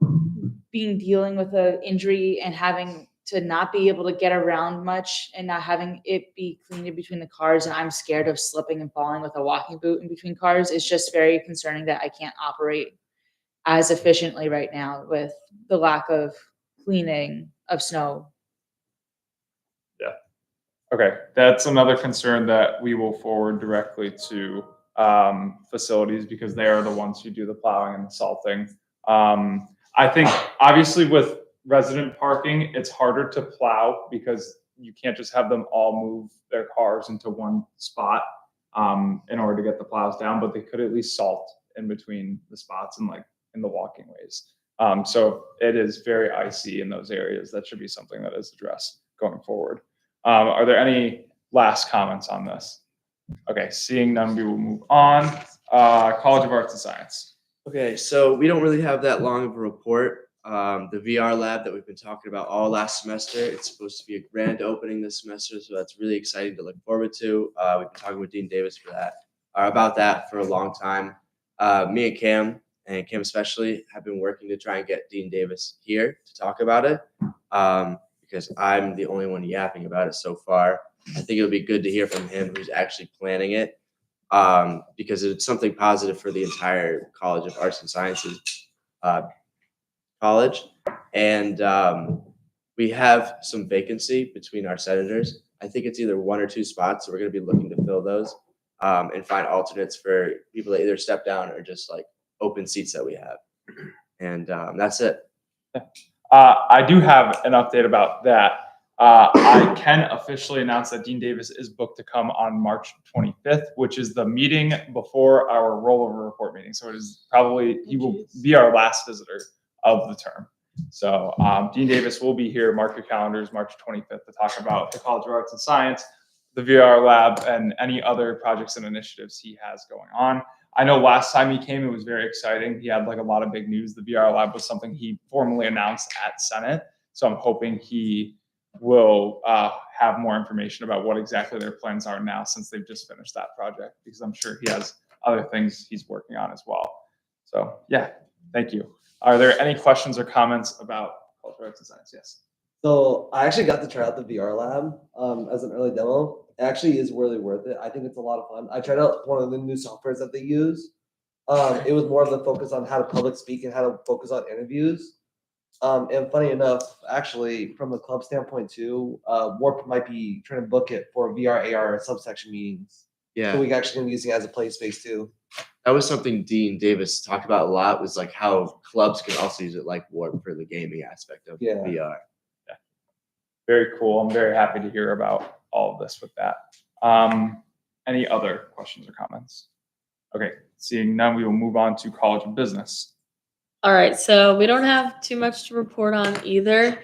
with an injury and having to not be able to get around much and not having it be clean in between the cars, and I'm scared of slipping and falling with a walking boot in between cars. It's just very concerning that I can't operate as efficiently right now with the lack of cleaning of snow. Yeah. Okay, that's another concern that we will forward directly to facilities because they are the ones who do the plowing and the salting. I think obviously with resident parking, it's harder to plow because you can't just have them all move their cars into one spot in order to get the plows down, but they could at least salt in between the spots and like in the walking ways. So it is very icy in those areas. That should be something that is addressed going forward. Are there any last comments on this? Okay, seeing none, we will move on. College of Arts and Science. Okay, so we don't really have that long of a report. The VR lab that we've been talking about all last semester, it's supposed to be a grand opening this semester, so that's really exciting to look forward to. We've been talking with Dean Davis about that for a long time. Me and Cam especially, have been working to try and get Dean Davis here to talk about it because I'm the only one yapping about it so far. I think it'll be good to hear from him who's actually planning it because it's something positive for the entire College of Arts and Sciences college. And we have some vacancy between our senators. I think it's either 1 or 2 spots, so we're going to be looking to fill those and find alternates for people that either step down or just like open seats that we have. And that's it. I do have an update about that. I can officially announce that Dean Davis is booked to come on March 25th, which is the meeting before our rollover report meeting. So it is probably, he will be our last visitor of the term. So Dean Davis will be here. Mark your calendars, March 25th, to talk about the College of Arts and Science, the VR lab, and any other projects and initiatives he has going on. I know last time he came, it was very exciting. He had like a lot of big news. The VR lab was something he formally announced at Senate. So I'm hoping he will have more information about what exactly their plans are now since they've just finished that project, because I'm sure he has other things he's working on as well. So yeah, thank you. Are there any questions or comments about College of Arts and Science? Yes. So I actually got to try out the VR lab as an early demo. It actually is really worth it. I think it's a lot of fun. I tried out one of the new softwares that they use. It was more of the focus on how to public speak and how to focus on interviews. And funny enough, actually, from a club standpoint too, Warp might be trying to book it for VR AR subsection meetings. Yeah. So we actually can be using it as a play space too. That was something Dean Davis talked about a lot, was like how clubs can also use it like Warp for the gaming aspect of VR. Yeah. Very cool. I'm very happy to hear about all of this with that. Any other questions or comments? Okay, seeing none, we will move on to College of Business. All right, so we don't have too much to report on either.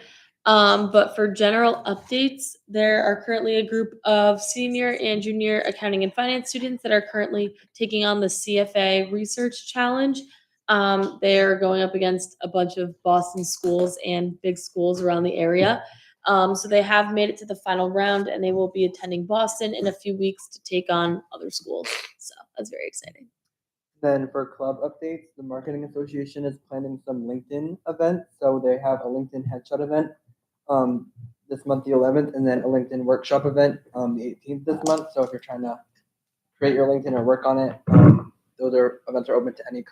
But for general updates, there are currently a group of senior and junior accounting and finance students that are currently taking on the CFA Research Challenge. They're going up against a bunch of Boston schools and big schools around the area. So they have made it to the final round, and they will be attending Boston in a few weeks to take on other schools. So that's very exciting. Then for club updates, the Marketing Association is planning some LinkedIn events. So they have a LinkedIn headshot event this month, the 11th, and then a LinkedIn workshop event the 18th this month. So if you're trying to create your LinkedIn or work on it, those events are open to any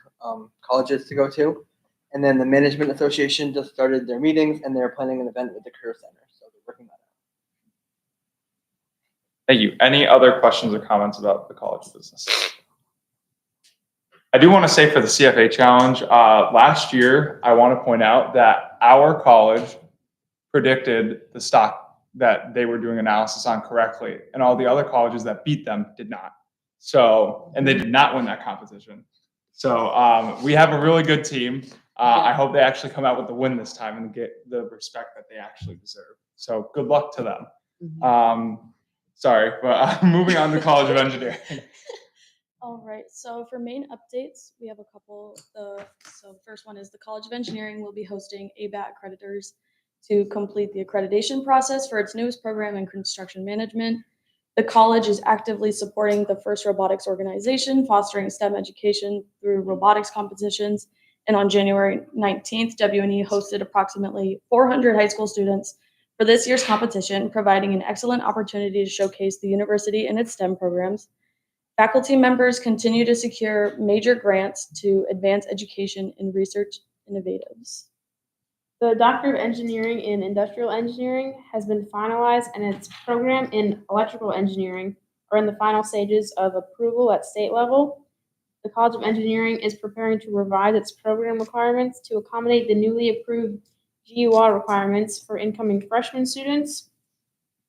colleges to go to. And then the Management Association just started their meetings, and they're planning an event with the Career Center. So they're working that out. Thank you. Any other questions or comments about the College of Business? I do want to say for the CFA Challenge, last year, I want to point out that our college predicted the stock that they were doing analysis on correctly, and all the other colleges that beat them did not. So, and they did not win that competition. So we have a really good team. I hope they actually come out with the win this time and get the respect that they actually deserve. So good luck to them. Sorry, but moving on to College of Engineering. All right, so for main updates, we have a couple. So the first one is the College of Engineering will be hosting ABAT accreditors to complete the accreditation process for its newest program in construction management. The college is actively supporting the FIRST Robotics organization, fostering STEM education through robotics competitions. And on January 19th, WNE hosted approximately 400 high school students for this year's competition, providing an excellent opportunity to showcase the university and its STEM programs. Faculty members continue to secure major grants to advance education and research innovatives. The Doctor of Engineering in Industrial Engineering has been finalized, and its program in Electrical Engineering are in the final stages of approval at state level. The College of Engineering is preparing to revise its program requirements to accommodate the newly approved GUR requirements for incoming freshman students.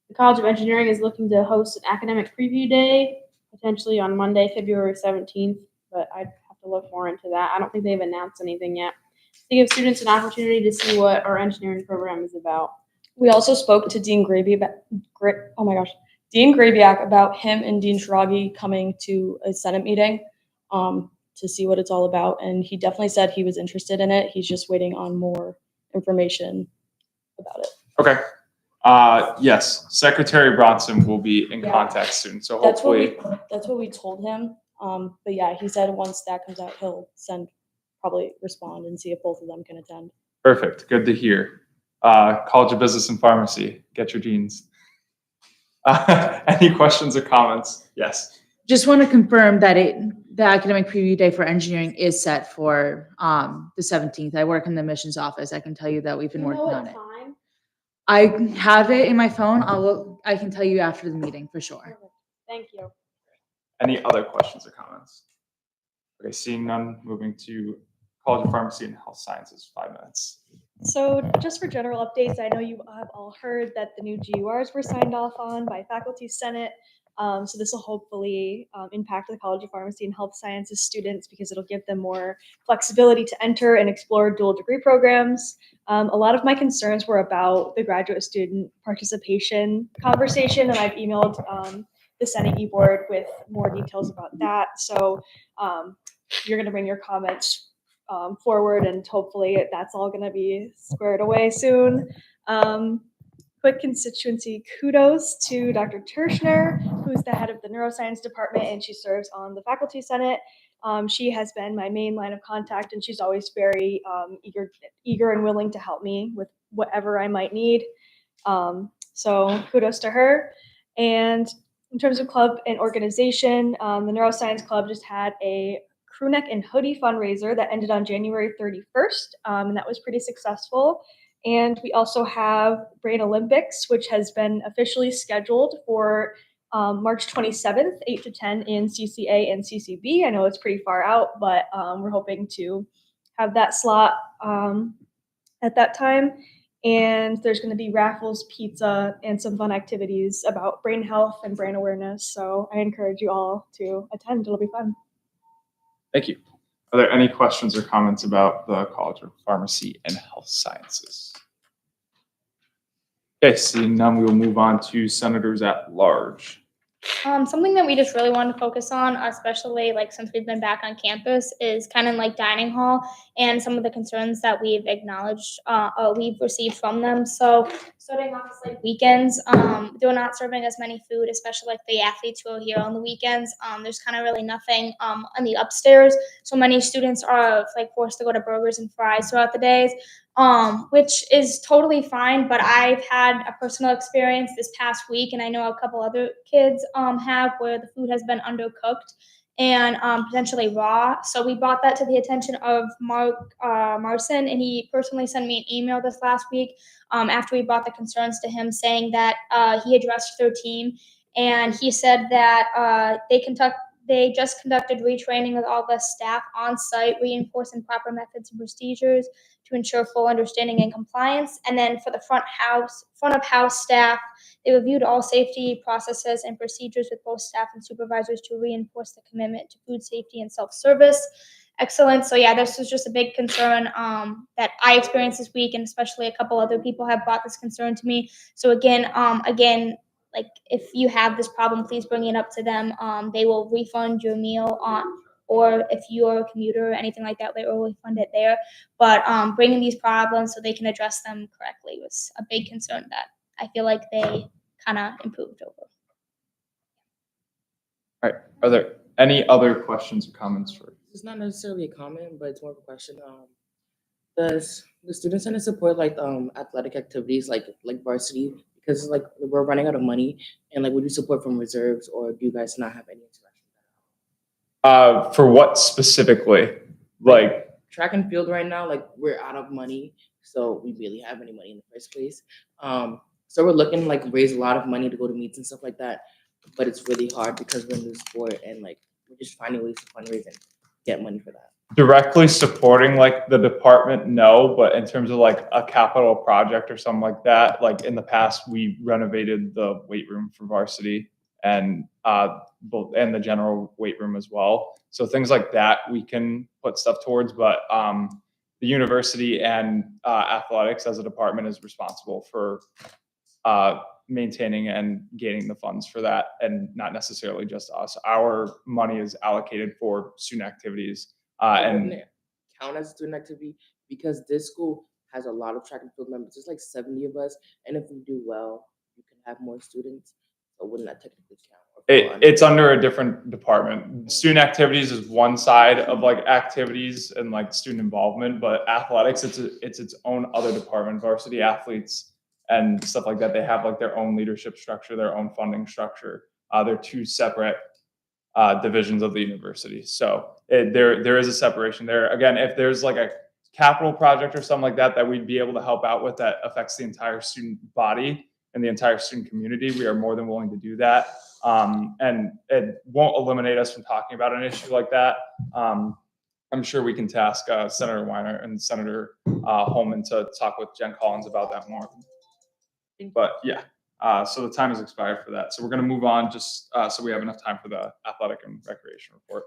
The College of Engineering is looking to host an academic preview day, potentially on Monday, February 17th, but I'd have to look more into that. I don't think they've announced anything yet. To give students an opportunity to see what our engineering program is about. We also spoke to Dean Dean Grabiak about him and Dean Shiragi coming to a Senate meeting to see what it's all about. And he definitely said he was interested in it. He's just waiting on more information about it. Okay. Yes, Secretary Bronson will be in contact soon. So hopefully. That's what we told him. But yeah, he said once that comes out, he'll probably respond and see if both of them can attend. Perfect. Good to hear. College of Business and Pharmacy, get your deans. Any questions or comments? Yes. Just want to confirm that the academic preview day for engineering is set for the 17th. I work in the admissions office. I can tell you that we've been working on it. Time? I have it in my phone. I can tell you after the meeting for sure. Thank you. Any other questions or comments? Okay, seeing none, moving to College of Pharmacy and Health Sciences, 5 minutes. So just for general updates, I know you have all heard that the new GURs were signed off on by Faculty Senate. So this will hopefully impact the College of Pharmacy and Health Sciences students because it'll give them more flexibility to enter and explore dual degree programs. A lot of my concerns were about the graduate student participation conversation, and I've emailed the Senate e-board with more details about that. So you're going to bring your comments forward, and hopefully that's all going to be squared away soon. Quick constituency kudos to Dr. Tershner, who's the head of the neuroscience department, and she serves on the faculty senate. She has been my main line of contact, and she's always very eager and willing to help me with whatever I might need. So kudos to her. And in terms of club and organization, the Neuroscience Club just had a crew neck and hoodie fundraiser that ended on January 31st, and that was pretty successful. And we also have Brain Olympics, which has been officially scheduled for March 27th, 8 to 10 in CCA and CCB. I know it's pretty far out, but we're hoping to have that slot at that time. And there's going to be raffles, pizza, and some fun activities about brain health and brain awareness. So I encourage you all to attend. It'll be fun. Thank you. Are there any questions or comments about the College of Pharmacy and Health Sciences? Okay, seeing none, we will move on to Senators at Large. Something that we just really wanted to focus on, especially like since we've been back on campus, is kind of like dining hall and some of the concerns that we've acknowledged, we've received from them. So starting off with like weekends, they're not serving as many food, especially like the athletes who are here on the weekends. There's kind of really nothing on the upstairs. So many students are like forced to go to burgers and fries throughout the days. Which is totally fine, but I've had a personal experience this past week, and I know a couple other kids have, where the food has been undercooked and potentially raw. So we brought that to the attention of Mark Marson, and he personally sent me an email this last week after we brought the concerns to him, saying that he addressed their team, and he said that they just conducted retraining with all the staff on site, reinforcing proper methods and procedures to ensure full understanding and compliance. And then for the front of house staff, they reviewed all safety processes and procedures with both staff and supervisors to reinforce the commitment to food safety and self-service excellence. So yeah, this was just a big concern that I experienced this week, and especially a couple other people have brought this concern to me. So again, like if you have this problem, please bring it up to them. They will refund your meal or if you're a commuter or anything like that, they will refund it there. But bringing these problems so they can address them correctly was a big concern that I feel like they kind of improved over. All right. Are there any other questions or comments for? It's not necessarily a comment, but it's more of a question. Does the student center support like athletic activities like varsity because like we're running out of money and like would you support from reserves or do you guys not have any interaction? For what specifically? Like Track and field right now, like we're out of money, so we barely have any money in the first place. So we're looking to like raise a lot of money to go to meets and stuff like that, but it's really hard because we're a new sport and like we're just finding ways to fundraise and get money for that. directly supporting like the department, no, but in terms of like a capital project or something like that, like in the past, we renovated the weight room for varsity and both and the general weight room as well. So things like that we can put stuff towards, but the university and athletics as a department is responsible for maintaining and gaining the funds for that, and not necessarily just us. Our money is allocated for student activities. Wouldn't it count as a student activity because this school has a lot of track and field members. There's like 70 of us, and if we do well, you can have more students. So wouldn't that technically count? It's under a different department. Student activities is one side of like activities and like student involvement, but athletics, it's its own other department. Varsity athletes and stuff like that, they have like their own leadership structure, their own funding structure. They're two separate divisions of the university. So there is a separation there. Again, if there's like a capital project or something like that that we'd be able to help out with that affects the entire student body and the entire student community, we are more than willing to do that. And it won't eliminate us from talking about an issue like that. I'm sure we can task Senator Weiner and Senator Holman to talk with Jen Collins about that more. But yeah, so the time has expired for that. So we're going to move on just so we have enough time for the athletic and recreation report.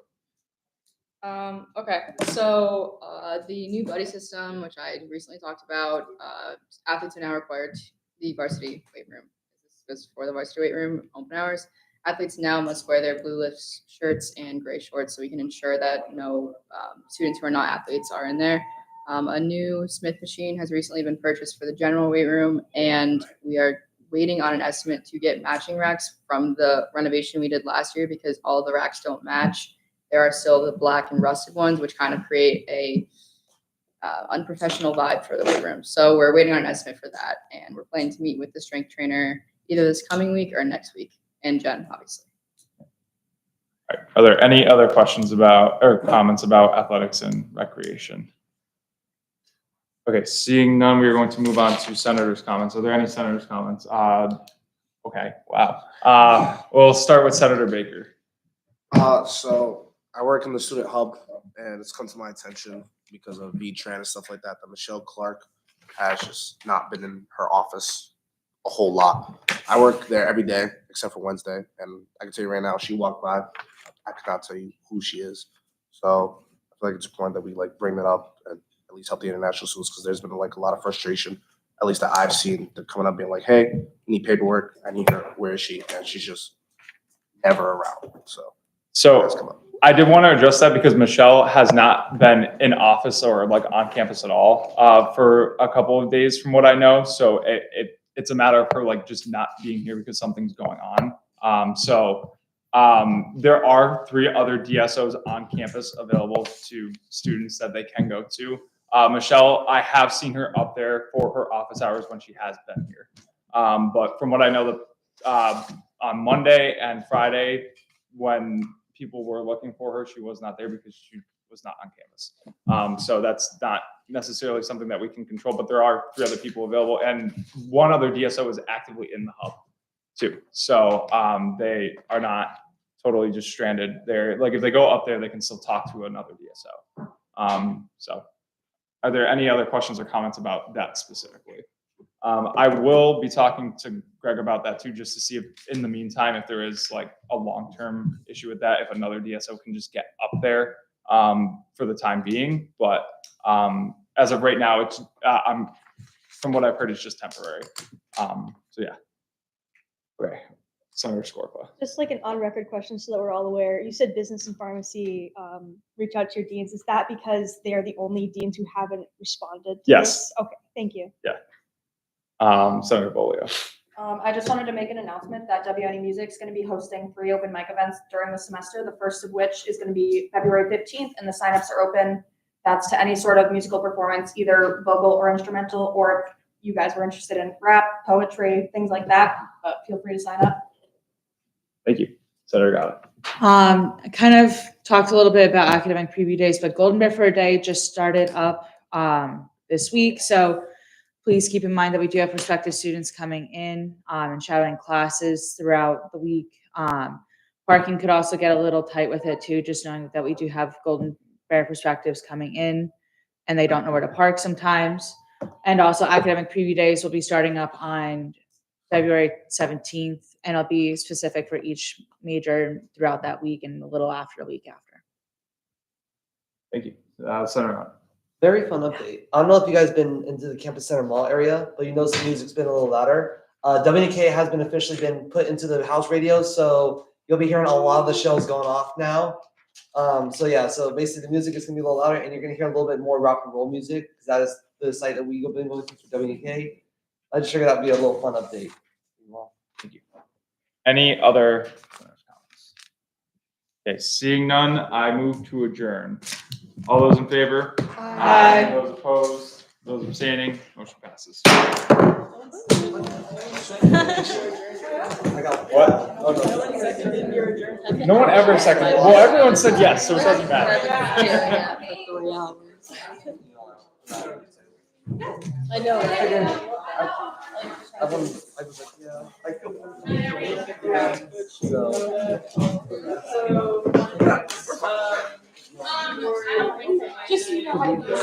Okay, so the new buddy system, which I recently talked about, athletes are now required the varsity weight room. This goes for the varsity weight room open hours. Athletes now must wear their blue lift shirts and gray shorts so we can ensure that no students who are not athletes are in there. A new Smith machine has recently been purchased for the general weight room, and we are waiting on an estimate to get matching racks from the renovation we did last year because all the racks don't match. There are still the black and rusted ones, which kind of create a unprofessional vibe for the weight room. So we're waiting on an estimate for that, and we're planning to meet with the strength trainer either this coming week or next week, and Jen, obviously. All right. Are there any other questions about or comments about athletics and recreation? Okay, seeing none, we are going to move on to senators' comments. Are there any senators' comments? Okay, wow. We'll start with Senator Baker. So I work in the student hub, and it's come to my attention because of VTran and stuff like that, that Michelle Clark has just not been in her office a whole lot. I work there every day except for Wednesday, and I can tell you right now, she walked by, I could not tell you who she is. So I feel like it's important that we like bring that up and at least help the international students because there's been like a lot of frustration, at least that I've seen, they're coming up being like, hey, I need paperwork, I need her, where is she? And she's just never around. So I did want to address that because Michelle has not been in office or like on campus at all for a couple of days from what I know. So it's a matter of her like just not being here because something's going on. There are 3 other DSOs on campus available to students that they can go to. Michelle, I have seen her up there for her office hours when she has been here. But from what I know, on Monday and Friday, when people were looking for her, she was not there because she was not on campus. So that's not necessarily something that we can control, but there are 3 other people available, and 1 other DSO is actively in the hub too. So they are not totally just stranded there. Like if they go up there, they can still talk to another DSO. So are there any other questions or comments about that specifically? I will be talking to Greg about that too, just to see if in the meantime, if there is like a long-term issue with that, if another DSO can just get up there for the time being. But as of right now, it's from what I've heard, it's just temporary. So yeah. Okay. Senator Skorpa. Just like an on-record question so that we're all aware. You said business and pharmacy reach out to your deans. Is that because they are the only deans who haven't responded to Yes. this? Okay, thank you. Yeah. Senator Bolio. I just wanted to make an announcement that WNE Music is going to be hosting 3 open mic events during the semester, the first of which is going to be February 15th, and the signups are open that's to any sort of musical performance, either vocal or instrumental, or if you guys were interested in rap, poetry, things like that, feel free to sign up. Thank you. Senator Gallagher. I kind of talked a little bit about academic preview days, but Golden Bear for a Day just started up this week. So please keep in mind that we do have prospective students coming in and shadowing classes throughout the week. Parking could also get a little tight with it too, just knowing that we do have Golden Bear perspectives coming in and they don't know where to park sometimes. And also academic preview days will be starting up on February 17th, and it'll be specific for each major throughout that week and a little after the week after. Thank you. Senator Hunt. Very fun update. I don't know if you guys been into the Campus Center Mall area, but you notice the music's been a little louder. WNK has been officially been put into the house radio, so you'll be hearing a lot of the shows going off now. So yeah, so basically the music is gonna be a little louder, and you're gonna hear a little bit more rock and roll music because that is the site that we've been going to for WNK. I just figured that'd be a little fun update. Thank you. Any other comments? Okay, seeing none, I move to adjourn. All those in favor? Aye. Those opposed? Those abstaining? Motion passes. What? No one ever seconded. Well, everyone said yes, so it doesn't matter. I know. I was like, yeah, I feel Just so you know how to do